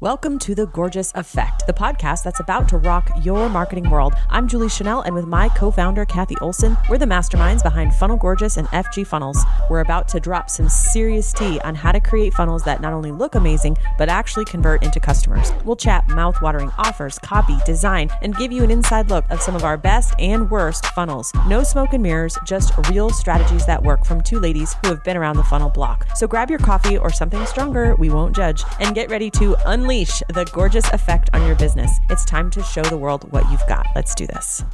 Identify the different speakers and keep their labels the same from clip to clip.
Speaker 1: Welcome to The Gorgeous Effect, the podcast that's about to rock your marketing world. I'm Julie Chanel, and with my co-founder, Kathy Olson, we're the masterminds behind Funnel Gorgeous and FG Funnels. We're about to drop some serious tea on how to create funnels that not only look amazing, but actually convert into customers. We'll chat mouth-watering offers, copy, design, and give you an inside look of some of our best and worst funnels. No smoke and mirrors, just real strategies that work from two ladies who have been around the funnel block. So grab your coffee or something stronger, we won't judge, and get ready to unleash the gorgeous effect on your business. It's time to show the world what you've got. Let's do this.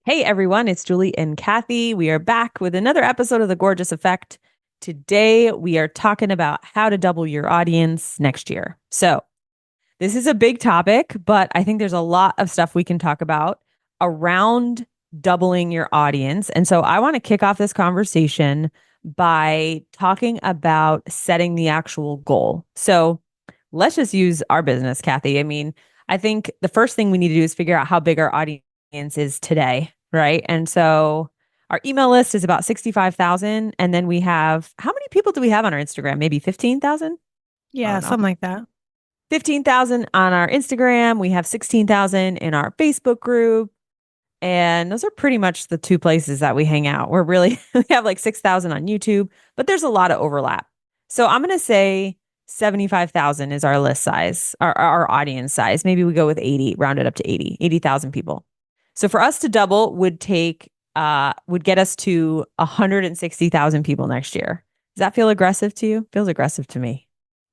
Speaker 1: Hey everyone, it's Julie and Kathy. We are back with another episode of The Gorgeous Effect. Today, we are talking about how to double your audience next year. So this is a big topic, but I think there's a lot of stuff we can talk about around doubling your audience. And so I want to kick off this conversation by talking about setting the actual goal. So let's just use our business, Kathy. I mean, I think the first thing we need to do is figure out how big our audience is today, right? And so our email list is about 65,000. And then we have, how many people do we have on our Instagram? Maybe 15,000?
Speaker 2: Yeah, something like that.
Speaker 1: 15,000 on our Instagram. We have 16,000 in our Facebook group. And those are pretty much the two places that we hang out. We have like 6,000 on YouTube, but there's a lot of overlap. So I'm going to say 75,000 is our list size, our audience size. Maybe we go with 80, round it up to 80,000 people. So for us to double would get us to 160,000 people next year. Does that feel aggressive to you? Feels aggressive to me.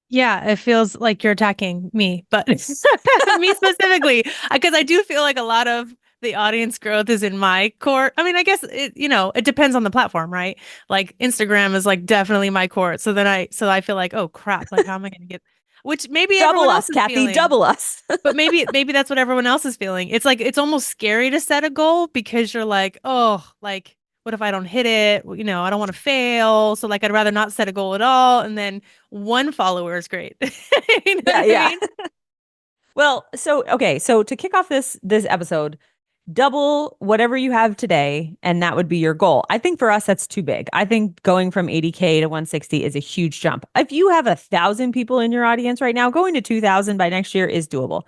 Speaker 2: Yeah, it feels like you're attacking me, but me specifically, because I do feel like a lot of the audience growth is in my court. I mean, I guess it depends on the platform, right? Like Instagram is like definitely my court. So I feel like, oh crap, like how am I going to get? Which maybe
Speaker 1: double
Speaker 2: everyone
Speaker 1: us,
Speaker 2: else is
Speaker 1: Kathy,
Speaker 2: feeling.
Speaker 1: double us.
Speaker 2: But maybe that's what everyone else is feeling. It's like it's almost scary to set a goal because you're like, oh, like what if I don't hit it? I don't want to fail. So like I'd rather not set a goal at all. And then one follower is great. You know what I mean?
Speaker 1: Well, so to kick off this episode, double whatever you have today, and that would be your goal. I think for us, that's too big. I think going from 80K to 160 is a huge jump. If you have 1,000 people in your audience right now, going to 2,000 by next year is doable.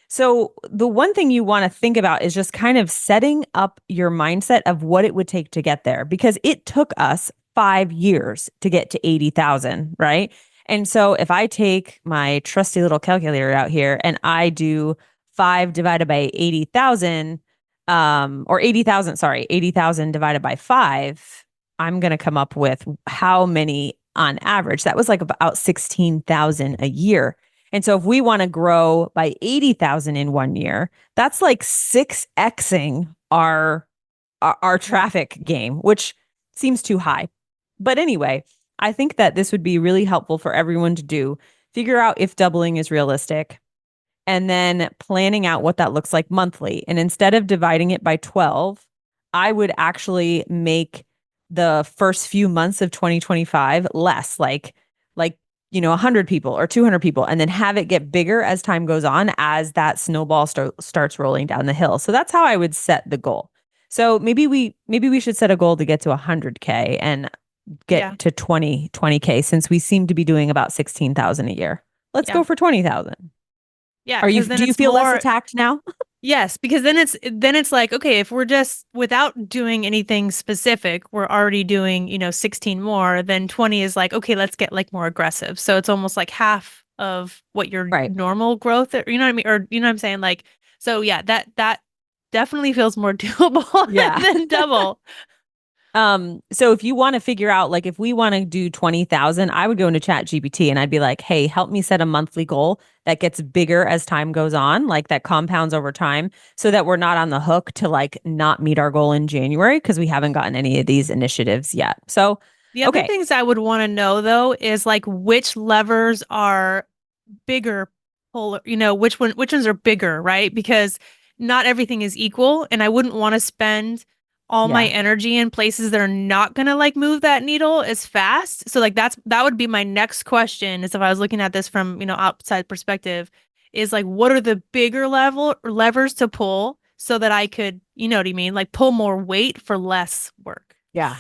Speaker 1: So the one thing you want to think about is just kind of setting up your mindset of what it would take to get there, because it took us 5 years to get to 80,000, right? And so if I take my trusty little calculator out here and I do 5 divided by 80,000, or 80,000 divided by 5, I'm going to come up with how many on average. That was like about 16,000 a year. And so if we want to grow by 80,000 in 1 year, that's like 6xing our traffic game, which seems too high. But anyway, I think that this would be really helpful for everyone to do. Figure out if doubling is realistic, and then planning out what that looks like monthly. And instead of dividing it by 12, I would actually make the first few months of 2025 less, like 100 people or 200 people, and then have it get bigger as time goes on, as that snowball starts rolling down the hill. So that's how I would set the goal. So maybe we should set a goal to get to 100K and get to 20K, since we seem to be doing about 16,000 a year. Let's go for 20,000.
Speaker 2: Yeah.
Speaker 1: Do you feel less attacked now?
Speaker 2: Yes, because then it's like, okay, if we're just without doing anything specific, we're already doing, 16 more, then 20 is like, okay, let's get like more aggressive. So it's almost like half of what your normal growth, you know what I mean? Or, you know what I'm saying? Like, so yeah, that definitely feels more doable than double.
Speaker 1: So if you want to figure out, like, if we want to do 20,000, I would go into Chat GPT and I'd be like, hey, help me set a monthly goal that gets bigger as time goes on, like that compounds over time, so that we're not on the hook to like not meet our goal in January because we haven't gotten any of these initiatives yet. So
Speaker 2: the other things I would want to know though is like which levers are bigger, which ones are bigger, right? Because not everything is equal, and I wouldn't want to spend all my energy in places that are not going to like move that needle as fast. So like that would be my next question, is if I was looking at this from, outside perspective, is like, what are the bigger levers to pull so that I could, you know what I mean? Like pull more weight for less work.
Speaker 1: Yeah.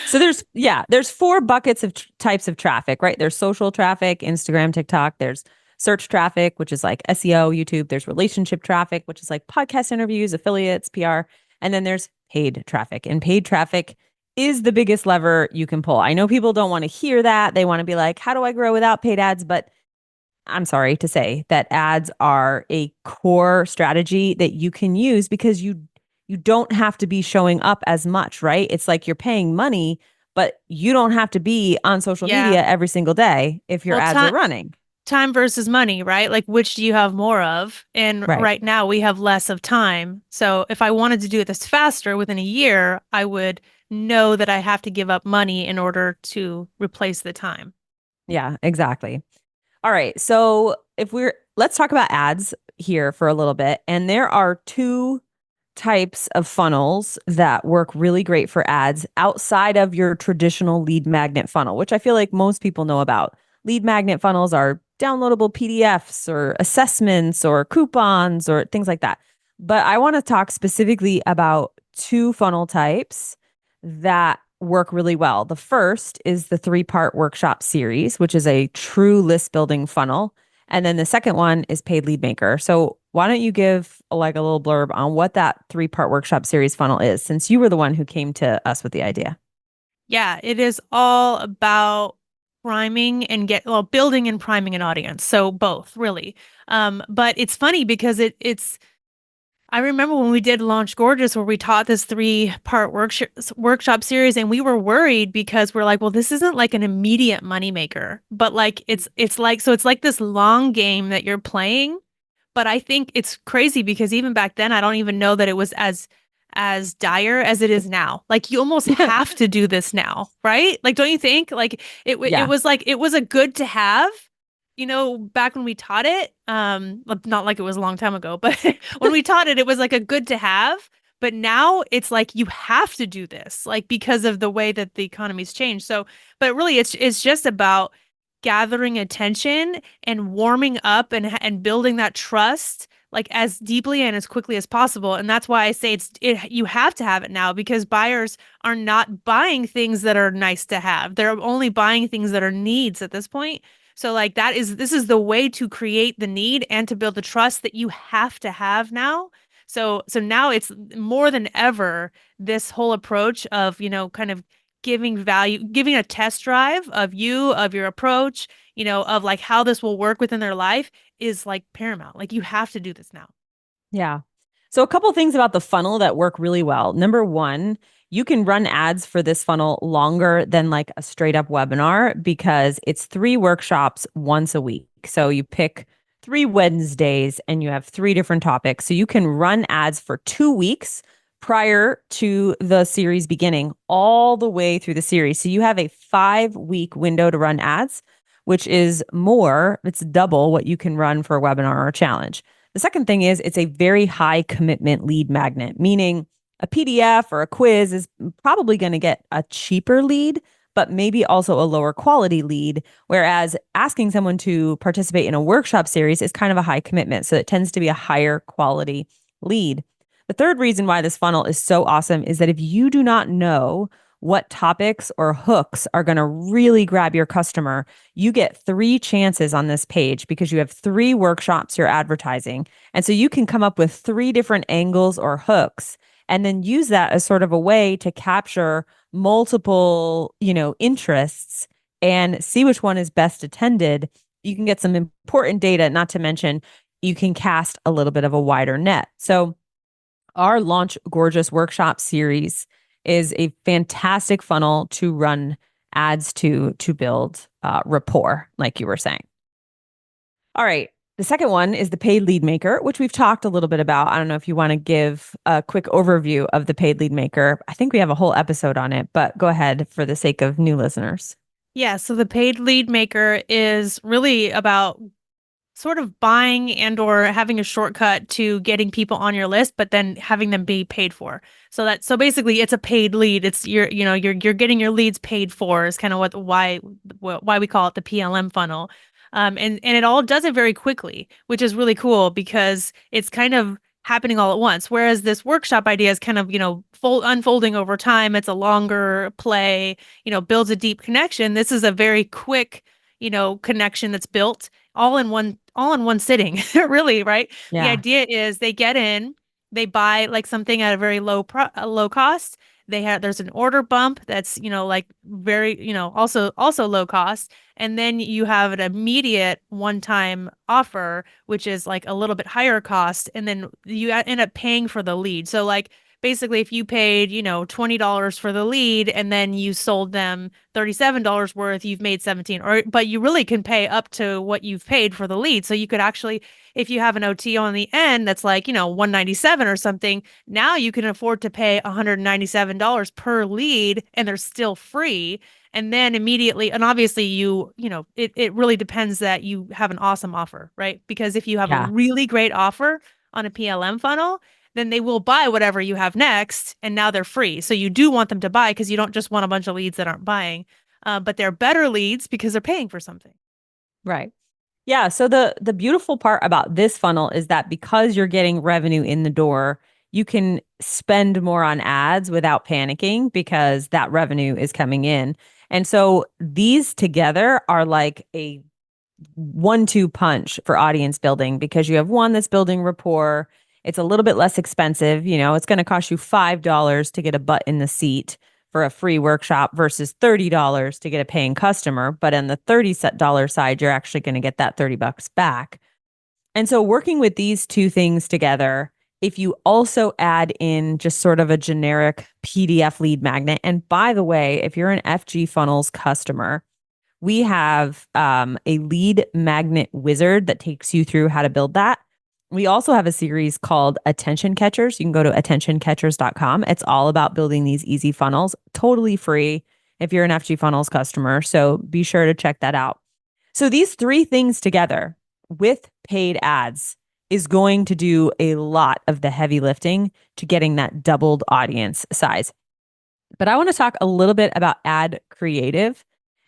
Speaker 1: So there's 4 buckets of types of traffic, right? There's social traffic, Instagram, TikTok. There's search traffic, which is like SEO, YouTube. There's relationship traffic, which is like podcast interviews, affiliates, PR. And then there's paid traffic. And paid traffic is the biggest lever you can pull. I know people don't want to hear that. They want to be like, how do I grow without paid ads? But I'm sorry to say that ads are a core strategy that you can use because you don't have to be showing up as much, right? It's like you're paying money, but you don't have to be on social
Speaker 2: Yeah.
Speaker 1: media every single day if your
Speaker 2: Well,
Speaker 1: ads are running.
Speaker 2: time versus money, right? Like, which do you have more of? And
Speaker 1: Right.
Speaker 2: right now we have less of time. So if I wanted to do this faster within a year, I would know that I have to give up money in order to replace the time.
Speaker 1: Yeah, exactly. All right. So let's talk about ads here for a little bit. And there are two types of funnels that work really great for ads outside of your traditional lead magnet funnel, which I feel like most people know about. Lead magnet funnels are downloadable PDFs or assessments or coupons or things like that. But I want to talk specifically about two funnel types that work really well. The first is the three-part workshop series, which is a true list building funnel. And then the second one is paid lead maker. So why don't you give like a little blurb on what that three-part workshop series funnel is, since you were the one who came to us with the idea?
Speaker 2: Yeah, it is all about priming and building and priming an audience. So both, really. But it's funny because I remember when we did Launch Gorgeous, where we taught this three-part workshop series, and we were worried because we're like, well, this isn't like an immediate moneymaker, but like it's like this long game that you're playing. But I think it's crazy because even back then, I don't even know that it was as dire as it is now. Like you almost have to do this now, right? Like, don't you think? Like it
Speaker 1: Yeah.
Speaker 2: was like it was a good to have, back when we taught it. Not like it was a long time ago, but when we taught it, it was like a good to have. But now it's like you have to do this, like because of the way that the economy's changed. So, but really, it's just about gathering attention and warming up and building that trust like as deeply and as quickly as possible. And that's why I say you have to have it now because buyers are not buying things that are nice to have. They're only buying things that are needs at this point. So like this is the way to create the need and to build the trust that you have to have now. So now it's more than ever this whole approach of, kind of giving value, giving a test drive of you, of your approach, of like how this will work within their life is like paramount. Like you have to do this now.
Speaker 1: Yeah. So a couple things about the funnel that work really well. Number one, you can run ads for this funnel longer than like a straight up webinar because it's three workshops once a week. So you pick 3 Wednesdays and you have three different topics. So you can run ads for 2 weeks prior to the series beginning all the way through the series. So you have a 5 week window to run ads, which is it's double what you can run for a webinar or a challenge. The second thing is it's a very high commitment lead magnet, meaning a PDF or a quiz is probably going to get a cheaper lead, but maybe also a lower quality lead. Whereas asking someone to participate in a workshop series is kind of a high commitment. So it tends to be a higher quality lead. The third reason why this funnel is so awesome is that if you do not know what topics or hooks are going to really grab your customer, you get 3 chances on this page because you have 3 workshops you're advertising. And so you can come up with 3 different angles or hooks and then use that as sort of a way to capture multiple, interests and see which one is best attended. You can get some important data, not to mention you can cast a little bit of a wider net. So our Launch Gorgeous workshop series is a fantastic funnel to run ads to build rapport, like you were saying. All right. The second one is the paid lead maker, which we've talked a little bit about. I don't know if you want to give a quick overview of the paid lead maker. I think we have a whole episode on it, but go ahead for the sake of new listeners.
Speaker 2: Yeah, so the paid lead maker is really about sort of buying and or having a shortcut to getting people on your list, but then having them be paid for. So basically it's a paid lead. It's you're getting your leads paid for is kind of why we call it the PLM funnel. And it all does it very quickly, which is really cool because it's kind of happening all at once. Whereas this workshop idea is kind of, unfolding over time. It's a longer play, builds a deep connection. This is a very quick, connection that's built all in one sitting, really, right? The
Speaker 1: Yeah.
Speaker 2: idea is they get in, they buy like something at a very low cost. There's an order bump that's, like very, also low cost. And then you have an immediate one-time offer, which is like a little bit higher cost, and then you end up paying for the lead. So like basically if you paid, $20 for the lead and then you sold them $37 worth, you've made 17, or but you really can pay up to what you've paid for the lead. So you could actually, if you have an OT on the end that's like, 197 or something, now you can afford to pay $197 per lead and they're still free. And then immediately, and obviously it really depends that you have an awesome offer, right? Because if you have a
Speaker 1: Yeah.
Speaker 2: really great offer on a PLM funnel, then they will buy whatever you have next, and now they're free. So you do want them to buy because you don't just want a bunch of leads that aren't buying, but they're better leads because they're paying for something.
Speaker 1: Right. Yeah, so the beautiful part about this funnel is that because you're getting revenue in the door, you can spend more on ads without panicking because that revenue is coming in. And so these together are like a 1-2 punch for audience building because you have one that's building rapport. It's a little bit less expensive. It's going to cost you $5 to get a butt in the seat for a free workshop versus $30 to get a paying customer. But on the $30 side, you're actually going to get that 30 bucks back. And so working with these two things together, if you also add in just sort of a generic PDF lead magnet, and by the way, if you're an FG Funnels customer, we have a lead magnet wizard that takes you through how to build that. We also have a series called Attention Catchers. You can go to attentioncatchers.com. It's all about building these easy funnels, totally free if you're an FG Funnels customer. So be sure to check that out. So these three things together with paid ads is going to do a lot of the heavy lifting to getting that doubled audience size. But I want to talk a little bit about ad creative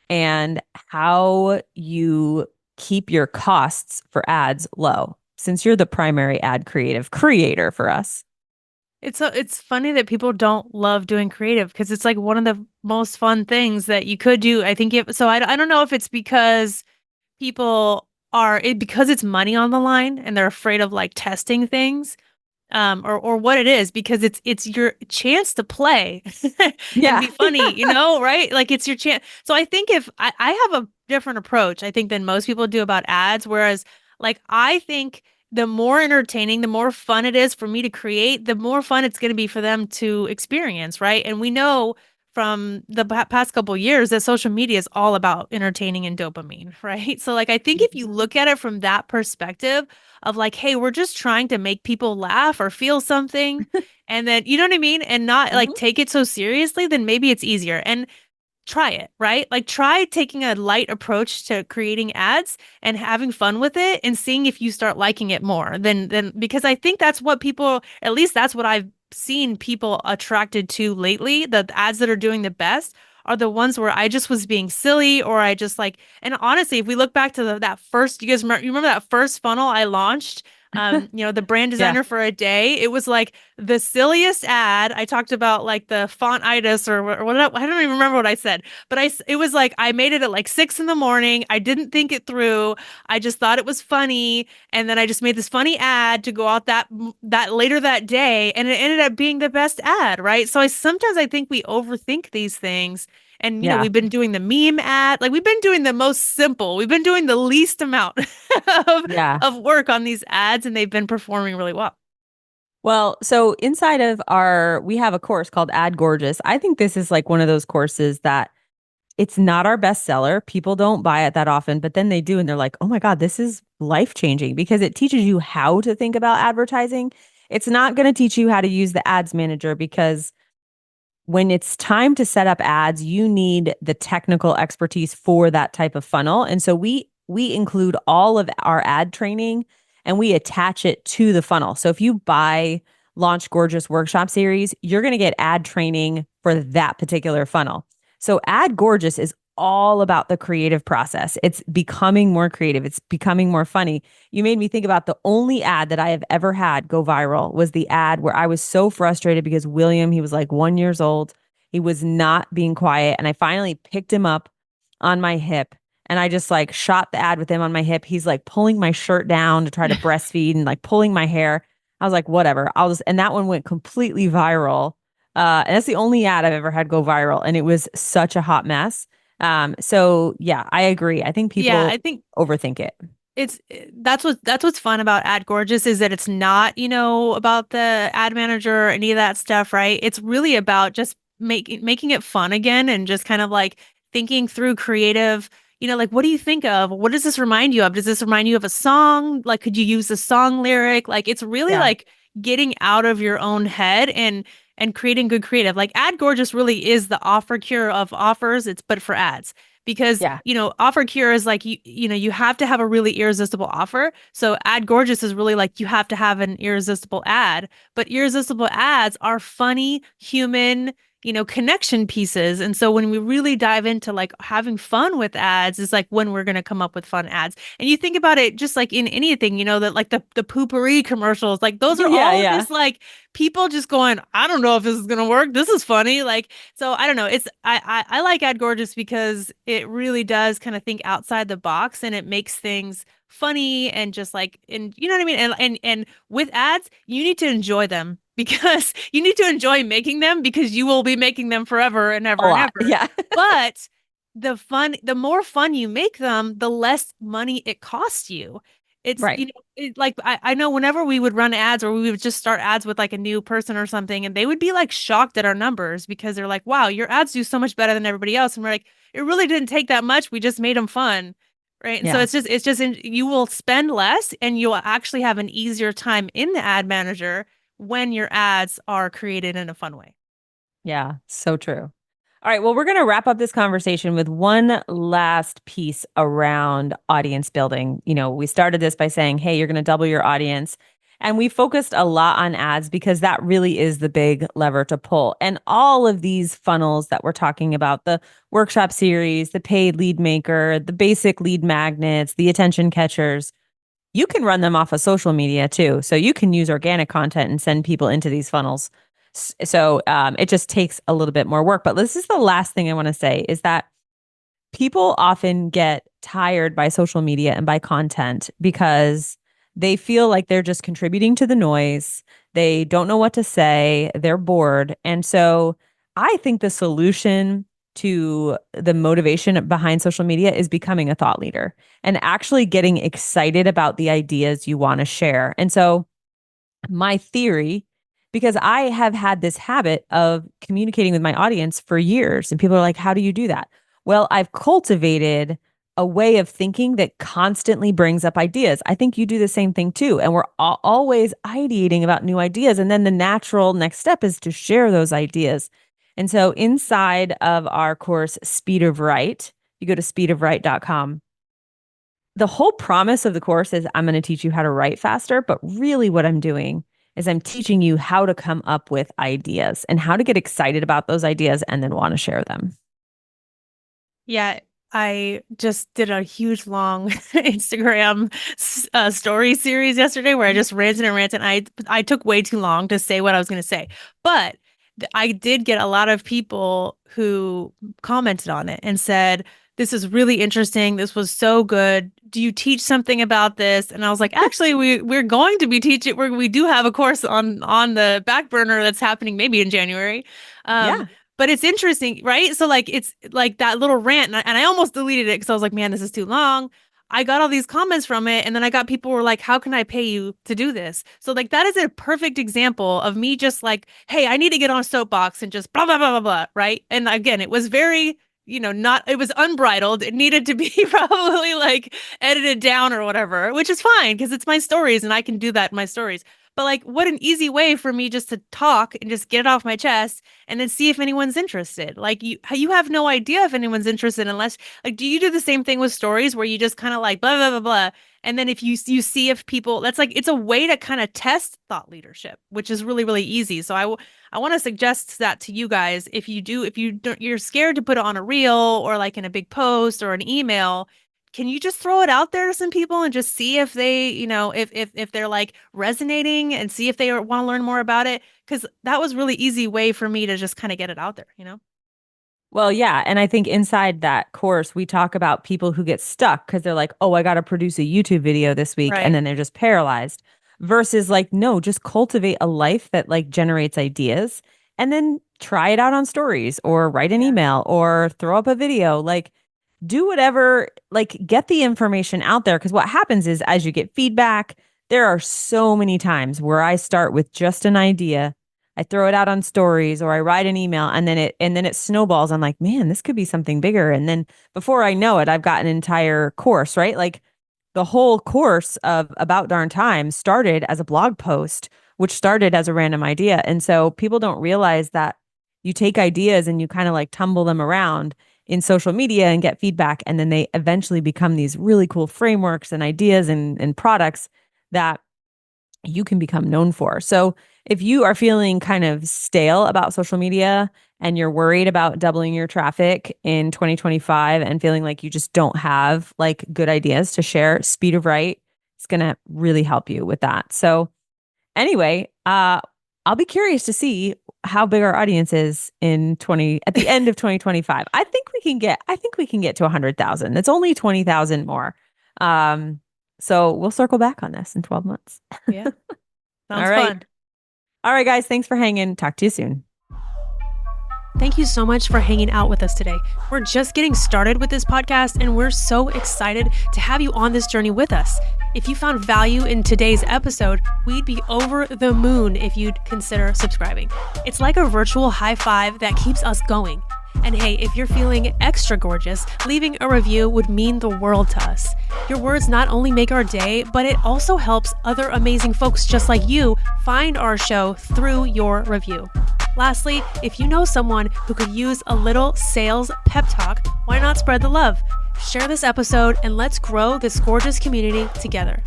Speaker 1: and how you keep your costs for ads low since you're the primary ad creative creator for us.
Speaker 2: It's funny that people don't love doing creative because it's like one of the most fun things that you could do. I think I don't know if it's because because it's money on the line and they're afraid of like testing things, or what it is, because it's your chance to play and
Speaker 1: Yeah.
Speaker 2: be funny, right? Like it's your chance. So I think if I have a different approach, I think, than most people do about ads, whereas like I think the more entertaining, the more fun it is for me to create, the more fun it's going to be for them to experience, right? And we know from the past couple of years that social media is all about entertaining and dopamine, right? So like I think if you look at it from that perspective of like, hey, we're just trying to make people laugh or feel something, and then you know what I mean, and not like
Speaker 1: Mhm.
Speaker 2: take it so seriously, then maybe it's easier. And try it, right? Like try taking a light approach to creating ads and having fun with it and seeing if you start liking it more than because I think that's what people, at least that's what I've seen people attracted to lately. The ads that are doing the best are the ones where I just was being silly, or I just like, and honestly, if we look back to that first, you remember that first funnel I launched? The brand
Speaker 1: Yeah.
Speaker 2: designer for a day. It was like the silliest ad. I talked about like the fontitis or what, I don't even remember what I said, but it was like I made it at like 6 in the morning. I didn't think it through. I just thought it was funny, and then I just made this funny ad to go out that later that day, and it ended up being the best ad, right? So sometimes I think we overthink these things. And
Speaker 1: Yeah.
Speaker 2: we've been doing the meme ad, like we've been doing the most simple. We've been doing the least amount of
Speaker 1: Yeah.
Speaker 2: of work on these ads, and they've been performing really well.
Speaker 1: Well, so inside of we have a course called Ad Gorgeous. I think this is like one of those courses that it's not our best seller. People don't buy it that often, but then they do. And they're like, oh my God, this is life changing because it teaches you how to think about advertising. It's not going to teach you how to use the ads manager because when it's time to set up ads, you need the technical expertise for that type of funnel. And so we include all of our ad training and we attach it to the funnel. So if you buy Launch Gorgeous workshop series, you're going to get ad training for that particular funnel. So Ad Gorgeous is all about the creative process. It's becoming more creative. It's becoming more funny. You made me think about the only ad that I have ever had go viral was the ad where I was so frustrated because William, he was like 1 years old. He was not being quiet. And I finally picked him up on my hip And I just like shot the ad with him on my hip. He's like pulling my shirt down to try to breastfeed and like pulling my hair. I was like, whatever. And that one went completely viral. And that's the only ad I've ever had go viral. And it was such a hot mess. So yeah, I agree. I think
Speaker 2: Yeah,
Speaker 1: people
Speaker 2: I think
Speaker 1: overthink it.
Speaker 2: it's that's what's fun about Ad Gorgeous is that it's not, about the ad manager or any of that stuff, right? It's really about just making it fun again and just kind of like thinking through creative, like what do you think of? What does this remind you of? Does this remind you of a song? Like could you use a song lyric? Like it's really
Speaker 1: Yeah.
Speaker 2: like getting out of your own head and creating good creative. Like Ad Gorgeous really is the offer cure of offers, it's but for ads because
Speaker 1: Yeah.
Speaker 2: offer cure is like you have to have a really irresistible offer. So ad gorgeous is really like you have to have an irresistible ad, but irresistible ads are funny human connection pieces. And so when we really dive into like having fun with ads is like when we're going to come up with fun ads. And you think about it just like in anything, that like the poopery commercials, like those are
Speaker 1: Yeah.
Speaker 2: all
Speaker 1: Yeah.
Speaker 2: just like people just going, I don't know if this is going to work. This is funny. Like so I don't know. I like Ad Gorgeous because it really does kind of think outside the box and it makes things funny and just like and you know what I mean? And with ads, you need to enjoy them because you need to enjoy making them because you will be making them forever and
Speaker 1: A
Speaker 2: ever and
Speaker 1: lot.
Speaker 2: ever.
Speaker 1: Yeah.
Speaker 2: But the more fun you make them, the less money it costs you. It's,
Speaker 1: Right.
Speaker 2: like I know whenever we would run ads or we would just start ads with like a new person or something, and they would be like shocked at our numbers because they're like, wow, your ads do so much better than everybody else. And we're like, it really didn't take that much. We just made them fun. Right. And so
Speaker 1: Yeah.
Speaker 2: you will spend less and you'll actually have an easier time in the ad manager when your ads are created in a fun way.
Speaker 1: Yeah. So true. All right. Well, we're going to wrap up this conversation with one last piece around audience building. We started this by saying, hey, you're going to double your audience. And we focused a lot on ads because that really is the big lever to pull. And all of these funnels that we're talking about, the workshop series, the paid lead maker, the basic lead magnets, the attention catchers, you can run them off of social media too. So you can use organic content and send people into these funnels. So it just takes a little bit more work. But this is the last thing I want to say is that people often get tired by social media and by content because they feel like they're just contributing to the noise. They don't know what to say. They're bored. And so I think the solution to the motivation behind social media is becoming a thought leader and actually getting excited about the ideas you want to share. And so my theory, because I have had this habit of communicating with my audience for years, and people are like, how do you do that? Well, I've cultivated a way of thinking that constantly brings up ideas. I think you do the same thing too. And we're always ideating about new ideas. And then the natural next step is to share those ideas. And so inside of our course, Speed of Write, you go to speedofwrite.com. The whole promise of the course is I'm going to teach you how to write faster, but really what I'm doing is I'm teaching you how to come up with ideas and how to get excited about those ideas and then want to share them.
Speaker 2: Yeah, I just did a huge long Instagram story series yesterday where I just ranted and ranted. I took way too long to say what I was going to say, but I did get a lot of people who commented on it and said, "This is really interesting. This was so good. Do you teach something about this?" And I was like, "Actually, we're going to be teaching. We do have a course on the back burner that's happening maybe in January." Um,
Speaker 1: Yeah.
Speaker 2: but it's interesting, right? So like it's like that little rant, and I almost deleted it because I was like, man, this is too long. I got all these comments from it, and then I got people who were like, how can I pay you to do this? So like that is a perfect example of me just like, hey, I need to get on a soapbox and just blah blah blah blah blah, right? And again, it was very, not it was unbridled. It needed to be probably like edited down or whatever, which is fine because it's my stories and I can do that in my stories. But like, what an easy way for me just to talk and just get it off my chest and then see if anyone's interested. Like you have no idea if anyone's interested unless like do you do the same thing with stories where you just kind of like blah blah blah blah and then if you see if people that's like it's a way to kind of test thought leadership, which is really really easy. So I want to suggest that to you guys if you don't you're scared to put it on a reel or like in a big post or an email, can you just throw it out there to some people and just see if they, if they're like resonating and see if they want to learn more about it? Because that was really easy way for me to just kind of get it out there,
Speaker 1: Well, yeah. And I think inside that course, we talk about people who get stuck because they're like, oh, I got to produce a YouTube video this week. And
Speaker 2: Right.
Speaker 1: then they're just paralyzed versus like, no, just cultivate a life that like generates ideas and then try it out on stories or write an
Speaker 2: Yeah.
Speaker 1: email or throw up a video. Like, do whatever, like get the information out there. Because what happens is as you get feedback, there are so many times where I start with just an idea. I throw it out on stories or I write an email and then it snowballs. I'm like, man, this could be something bigger. And then before I know it, I've got an entire course, right? Like the whole course of About Darn Time started as a blog post, which started as a random idea. And so people don't realize that you take ideas and you kind of like tumble them around in social media and get feedback. And then they eventually become these really cool frameworks and ideas and products that you can become known for. So if you are feeling kind of stale about social media and you're worried about doubling your traffic in 2025 and feeling like you just don't have like good ideas to share, Speed of Right is going to really help you with that. So anyway, I'll be curious to see how big our audience is in 20 at the end of 2025. I think we can get to 100,000. It's only 20,000 more. So we'll circle back on this in 12 months.
Speaker 2: Yeah.
Speaker 1: All
Speaker 2: Sounds
Speaker 1: right.
Speaker 2: fun.
Speaker 1: All right, guys. Thanks for hanging. Talk to you soon.
Speaker 2: Thank you so much for hanging out with us today. We're just getting started with this podcast, and we're so excited to have you on this journey with us. If you found value in today's episode, we'd be over the moon if you'd consider subscribing. It's like a virtual high five that keeps us going. And hey, if you're feeling extra gorgeous, leaving a review would mean the world to us. Your words not only make our day, but it also helps other amazing folks just like you find our show through your review. Lastly, if you know someone who could use a little sales pep talk, why not spread the love? Share this episode and let's grow this gorgeous community together.